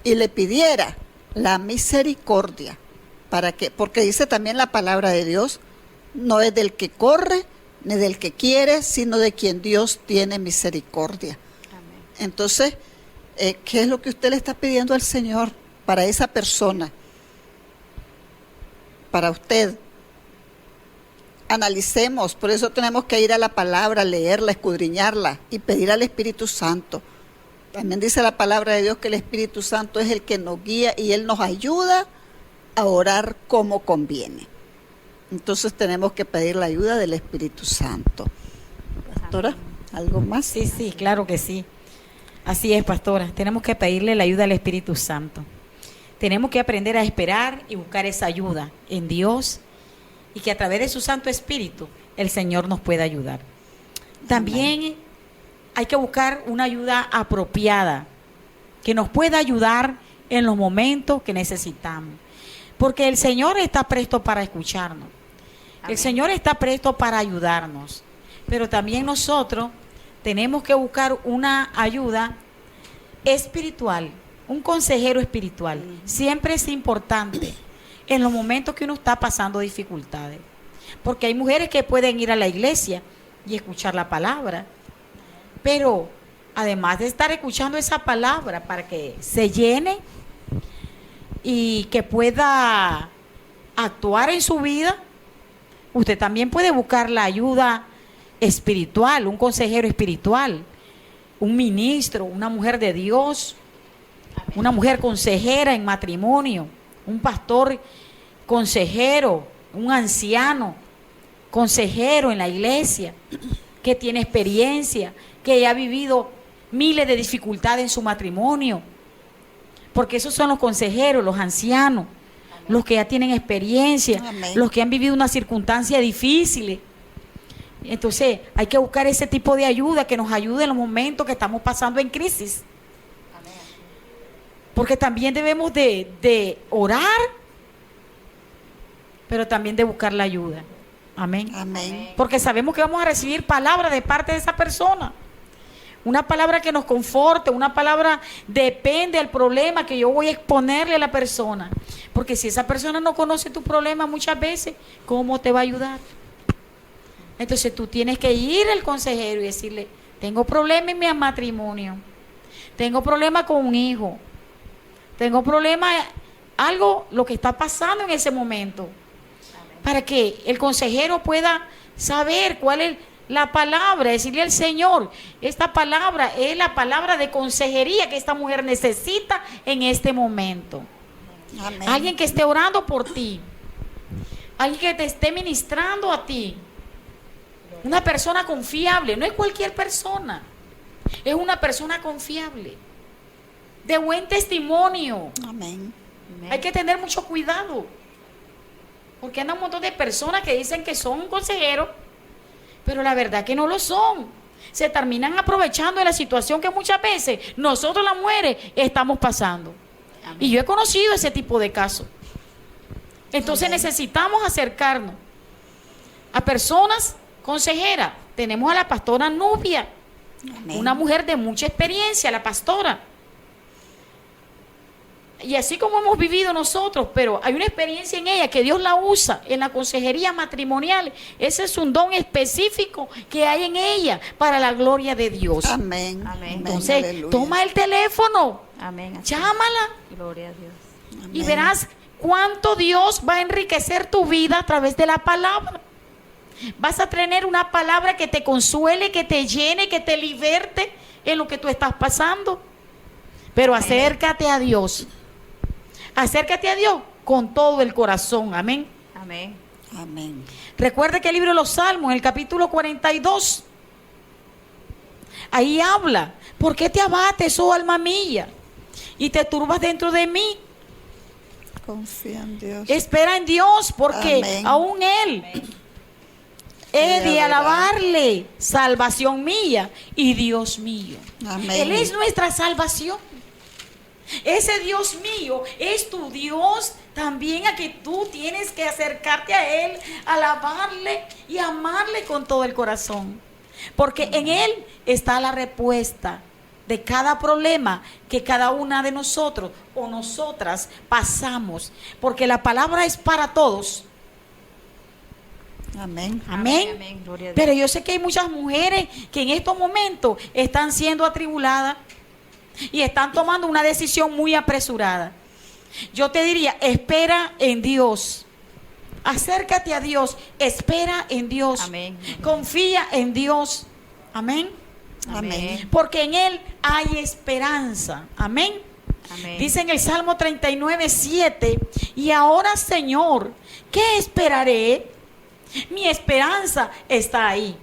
y le pidiera la misericordia, porque dice también la palabra de Dios, no es del que corre ni del que quiere, sino de quien Dios tiene misericordia. Amén. Entonces, ¿qué es lo que usted le está pidiendo al Señor para esa persona? Para usted. Analicemos, por eso tenemos que ir a la palabra, leerla, escudriñarla y pedir al Espíritu Santo. También dice la palabra de Dios que el Espíritu Santo es el que nos guía y Él nos ayuda a orar como conviene. Entonces tenemos que pedir la ayuda del Espíritu Santo. Pastora, ¿algo más? Sí, claro que sí. Así es, pastora. Tenemos que pedirle la ayuda al Espíritu Santo. Tenemos que aprender a esperar y buscar esa ayuda en Dios y que a través de su Santo Espíritu el Señor nos pueda ayudar. También hay que buscar una ayuda apropiada que nos pueda ayudar en los momentos que necesitamos. Porque el Señor está presto para escucharnos. Amén. El Señor está presto para ayudarnos. Pero también nosotros tenemos que buscar una ayuda espiritual, un consejero espiritual. Siempre es importante en los momentos que uno está pasando dificultades. Porque hay mujeres que pueden ir a la iglesia y escuchar la palabra, pero además de estar escuchando esa palabra para que se llene y que pueda actuar en su vida, usted también puede buscar la ayuda espiritual, un consejero espiritual, un ministro, una mujer de Dios, una mujer consejera en matrimonio, un pastor consejero, un anciano consejero en la iglesia que tiene experiencia, que ya ha vivido miles de dificultades en su matrimonio, porque esos son los consejeros, los ancianos, los que ya tienen experiencia, los que han vivido una circunstancia difícil. Entonces hay que buscar ese tipo de ayuda que nos ayude en los momentos que estamos pasando en crisis, porque también debemos de orar, pero también de buscar la ayuda. Amén. Amén. Porque sabemos que vamos a recibir palabras de parte de esa persona. Una palabra que nos conforte, una palabra depende del problema que yo voy a exponerle a la persona. Porque si esa persona no conoce tu problema muchas veces, ¿cómo te va a ayudar? Entonces tú tienes que ir al consejero y decirle, tengo problema en mi matrimonio, tengo problema con un hijo, tengo problema, algo, lo que está pasando en ese momento. Para que el consejero pueda saber cuál es la palabra, decirle al Señor, esta palabra es la palabra de consejería que esta mujer necesita en este momento. Amén. Alguien que esté orando por ti, alguien que te esté ministrando a ti, una persona confiable, no es cualquier persona, es una persona confiable, de buen testimonio. Amén. Hay que tener mucho cuidado, porque andan un montón de personas que dicen que son consejeros, pero la verdad que no lo son. Se terminan aprovechando de la situación que muchas veces nosotros las mujeres estamos pasando. Amén. Y yo he conocido ese tipo de casos. Entonces Amén. Necesitamos acercarnos a personas consejeras. Tenemos a la pastora Nubia, Amén. Una mujer de mucha experiencia, la pastora. Y así como hemos vivido nosotros, pero hay una experiencia en ella que Dios la usa en la consejería matrimonial. Ese es un don específico que hay en ella para la gloria de Dios. Amén. Amén. Entonces, aleluya. Toma el teléfono, Amén. Llámala. Gloria a Dios. Amén. Y verás cuánto Dios va a enriquecer tu vida a través de la palabra. Vas a tener una palabra que te consuele, que te llene, que te liberte en lo que tú estás pasando. Pero acércate a Dios. Acércate a Dios con todo el corazón. Amén. Amén. Amén. Recuerde que el libro de los Salmos, en el capítulo 42, ahí habla: ¿por qué te abates, oh alma mía, y te turbas dentro de mí? Confía en Dios. Espera en Dios, porque Amén. aún Él he de alabarle, salvación mía y Dios mío. Amén. Él es nuestra salvación. Ese Dios mío es tu Dios también, a que tú tienes que acercarte a Él, alabarle y amarle con todo el corazón. Porque en Él está la respuesta de cada problema que cada una de nosotros o nosotras pasamos. Porque la palabra es para todos. Amén. Amén. Amén. Gloria a Dios. Pero yo sé que hay muchas mujeres que en estos momentos están siendo atribuladas y están tomando una decisión muy apresurada. Yo te diría, espera en Dios. Acércate a Dios, espera en Dios. Amén. Confía en Dios. Amén. Amén. Porque en Él hay esperanza. Amén. Amén. Dice en el Salmo 39:7, y ahora, Señor, ¿qué esperaré? Mi esperanza está ahí.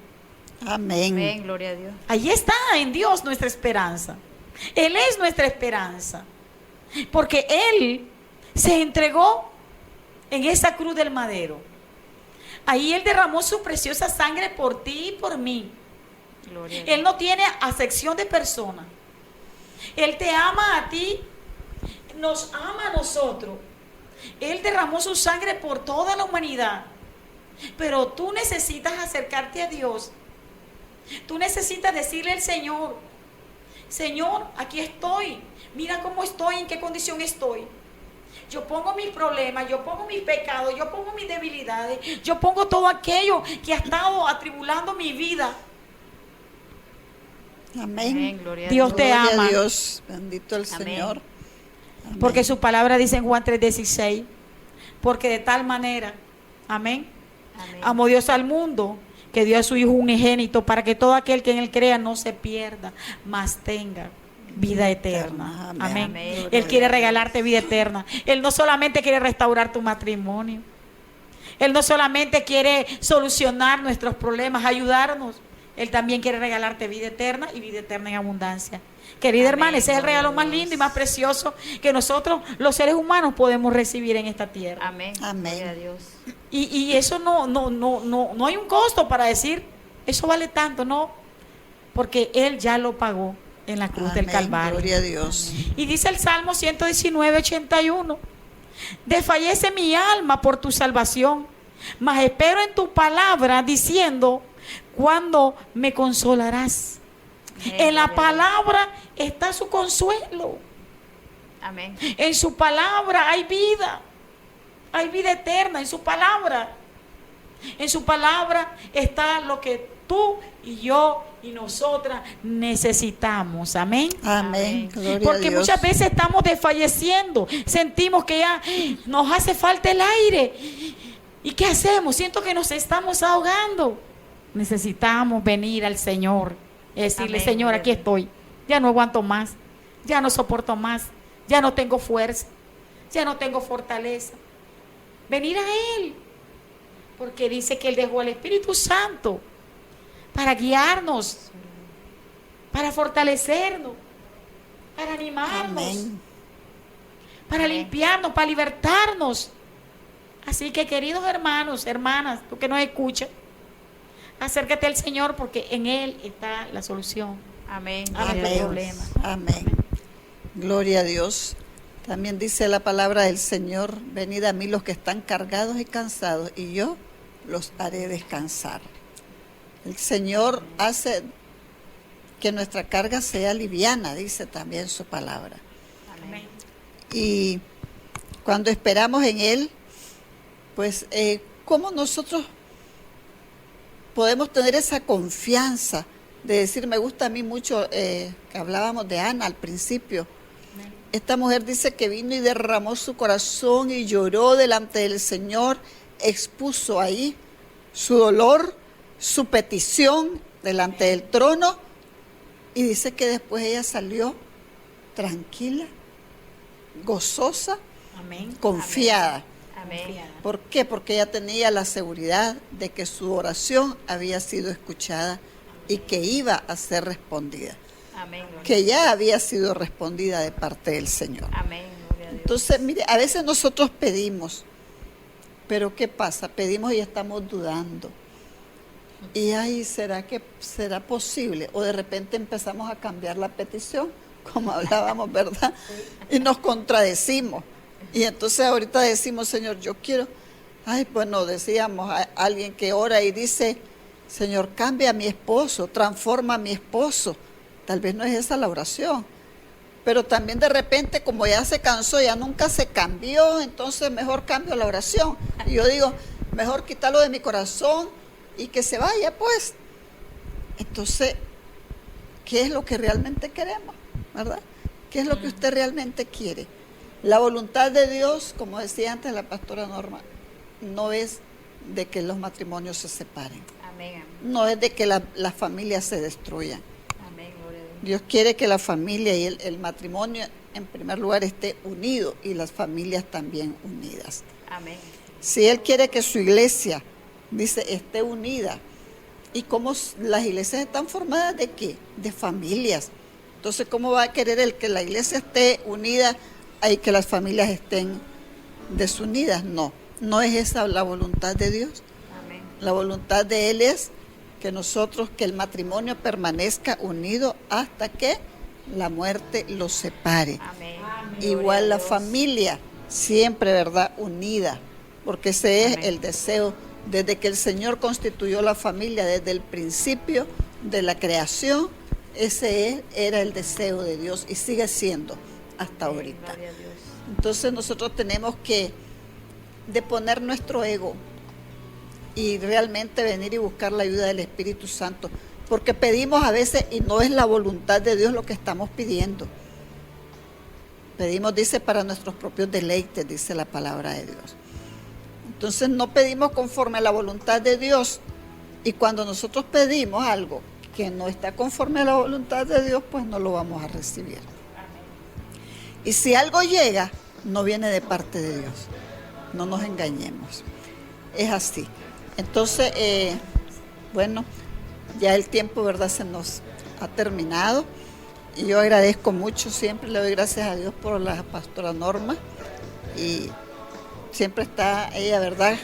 Amén. Amén. Gloria a Dios. Ahí está en Dios nuestra esperanza. Él es nuestra esperanza. Porque Él se entregó en esa cruz del madero. Ahí Él derramó su preciosa sangre por ti y por mí. Gloria a Dios. Él no tiene acepción de persona. Él te ama a ti, nos ama a nosotros. Él derramó su sangre por toda la humanidad. Pero tú necesitas acercarte a Dios. Tú necesitas decirle al Señor: Señor, aquí estoy. Mira cómo estoy, en qué condición estoy. Yo pongo mis problemas, yo pongo mis pecados, yo pongo mis debilidades, yo pongo todo aquello que ha estado atribulando mi vida. Amén. Amén. Gloria a Dios te Gloria ama. a Dios. Bendito el Amén. Señor. Amén. Porque su palabra dice en Juan 3:16, porque de tal manera, amén, Amén. amó Dios al mundo, que dio a su Hijo unigénito, para que todo aquel que en Él crea no se pierda, mas tenga vida eterna. Amén. Amén. Amén. Él quiere regalarte vida eterna. Él no solamente quiere restaurar tu matrimonio. Él no solamente quiere solucionar nuestros problemas, ayudarnos. Él también quiere regalarte vida eterna y vida eterna en abundancia. Querida Amén. hermana, ese es el Gloria regalo a más Dios. lindo y más precioso que nosotros, los seres humanos, podemos recibir en esta tierra. Amén. Amén. Gloria a Dios. Y eso no hay un costo para decir, eso vale tanto, no. Porque Él ya lo pagó en la cruz del Amén. Calvario. Gloria a Dios. Y dice el Salmo 119:81, desfallece mi alma por tu salvación, mas espero en tu palabra, diciendo, ¿cuándo me consolarás? Amén. En la Gloria a Dios. palabra está su consuelo. Amén. En su palabra hay vida eterna, en su palabra. En su palabra está lo que tú y yo y nosotras necesitamos. Amén. Amén. Amén. Gloria a Porque Dios. muchas veces estamos desfalleciendo, sentimos que ya nos hace falta el aire. ¿Y qué hacemos? Siento que nos estamos ahogando. Necesitamos venir al Señor y decirle, Amén. Señor, aquí estoy, ya no aguanto más, ya no soporto más, ya no tengo fuerza, ya no tengo fortaleza. Venir a Él, porque dice que Él dejó al Espíritu Santo para guiarnos, para fortalecernos, para animarnos, Amén. para Amén. limpiarnos, para libertarnos. Así que, queridos hermanos, hermanas, tú que nos escuchas, acércate al Señor, porque en Él está la solución Amén. a Gloria a nuestro Dios. problema. Amén. Gloria a Dios. También dice la palabra del Señor, venid a mí los que están cargados y cansados, y yo los haré descansar. El Señor hace que nuestra carga sea liviana, dice también su palabra. Amén. Y cuando esperamos en Él, pues, ¿cómo nosotros podemos tener esa confianza de decir, me gusta a mí mucho, que hablábamos de Ana al principio? Esta mujer dice que vino y derramó su corazón y lloró delante del Señor, expuso ahí su dolor, su petición delante del trono, y dice que después ella salió tranquila, gozosa, Amén. confiada. Amén. ¿Por qué? Porque ella tenía la seguridad de que su oración había sido escuchada y que iba a ser respondida, Amén. que ya había sido respondida de parte del Señor. Amén. Gloria a Dios. Entonces, mire, a veces nosotros pedimos, pero ¿qué pasa? Pedimos y estamos dudando. Y ahí, ¿será que será posible? O de repente empezamos a cambiar la petición, como hablábamos, ¿verdad? Y nos contradecimos. Y entonces ahorita decimos, Señor, yo quiero, bueno, decíamos a alguien que ora y dice, Señor, cambia a mi esposo, transforma a mi esposo. Tal vez no es esa la oración, pero también de repente, como ya se cansó, ya nunca se cambió, entonces mejor cambio la oración. Y yo digo, mejor quitarlo de mi corazón y que se vaya, pues. Entonces, ¿qué es lo que realmente queremos, verdad? ¿Qué es lo que usted realmente quiere? La voluntad de Dios, como decía antes la pastora Norma, no es de que los matrimonios se separen. Amén. No es de que las familias se destruyan. Amén. Gloria a Dios. Dios quiere que la familia y el matrimonio en primer lugar esté unido y las familias también unidas. Amén. Si Él quiere que su iglesia, dice, esté unida. ¿Y cómo las iglesias están formadas de qué? De familias. Entonces, ¿cómo va a querer Él que la iglesia esté unida y que las familias estén desunidas? No, no es esa la voluntad de Dios. Amén. La voluntad de Él es que nosotros, que el matrimonio permanezca unido hasta que la muerte los separe. Amén. Igual la familia, siempre, ¿verdad? Unida, porque ese es el deseo. Desde que el Señor constituyó la familia, desde el principio de la creación, ese era el deseo de Dios y sigue siendo hasta ahorita. Gloria a Dios. Entonces nosotros tenemos que deponer nuestro ego y realmente venir y buscar la ayuda del Espíritu Santo, porque pedimos a veces y no es la voluntad de Dios lo que estamos pidiendo. Pedimos, dice, para nuestros propios deleites, dice la palabra de Dios. Entonces no pedimos conforme a la voluntad de Dios, y cuando nosotros pedimos algo que no está conforme a la voluntad de Dios, pues no lo vamos a recibir. Y si algo llega, no viene de parte de Dios. No nos engañemos. Es así. Entonces, bueno, ya el tiempo, ¿verdad?, se nos ha terminado. Y yo agradezco mucho, siempre le doy gracias a Dios por la pastora Norma. Y siempre está ella, ¿verdad?,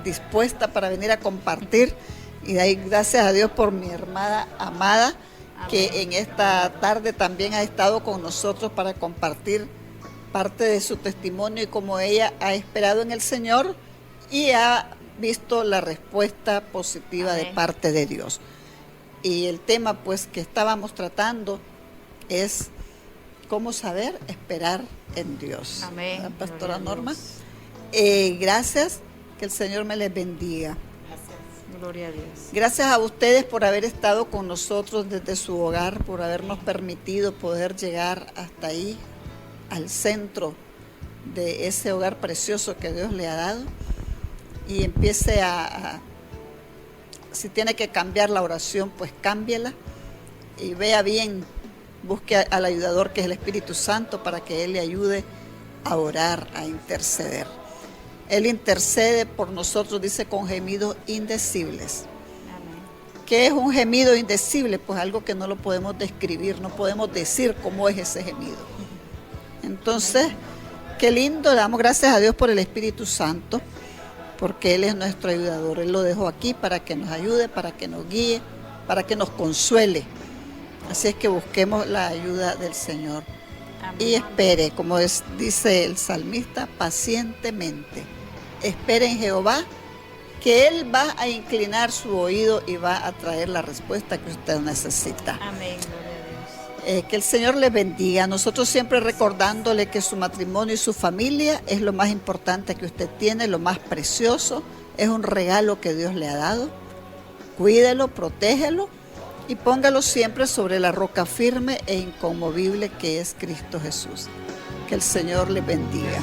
dispuesta para venir a compartir. Y de ahí gracias a Dios por mi hermana amada, que en esta tarde también ha estado con nosotros para compartir parte de su testimonio y cómo ella ha esperado en el Señor y ha visto la respuesta positiva de parte de Dios. Y el tema, pues, que estábamos tratando es cómo saber esperar en Dios. Amén. ¿La pastora Gloria a Norma? Dios. Gracias, que el Señor me les bendiga. Gloria a Dios. Gracias a ustedes por haber estado con nosotros desde su hogar, por habernos permitido poder llegar hasta ahí, al centro de ese hogar precioso que Dios le ha dado. Y empiece si tiene que cambiar la oración, pues cámbiela y vea bien, busque al ayudador que es el Espíritu Santo para que Él le ayude a orar, a interceder. Él intercede por nosotros, dice, con gemidos indecibles. Amén. ¿Qué es un gemido indecible? Pues algo que no lo podemos describir, no podemos decir cómo es ese gemido. Entonces, qué lindo, le damos gracias a Dios por el Espíritu Santo, porque Él es nuestro ayudador. Él lo dejó aquí para que nos ayude, para que nos guíe, para que nos consuele. Así es que busquemos la ayuda del Señor. Amén. Y espere, como dice el salmista, pacientemente. Espere en Jehová, que Él va a inclinar su oído y va a traer la respuesta que usted necesita. Amén. Gloria a Dios. Que el Señor les bendiga. Nosotros siempre recordándole que su matrimonio y su familia es lo más importante que usted tiene, lo más precioso. Es un regalo que Dios le ha dado. Cuídelo, protégelo y póngalo siempre sobre la roca firme e inconmovible que es Cristo Jesús. Que el Señor les bendiga.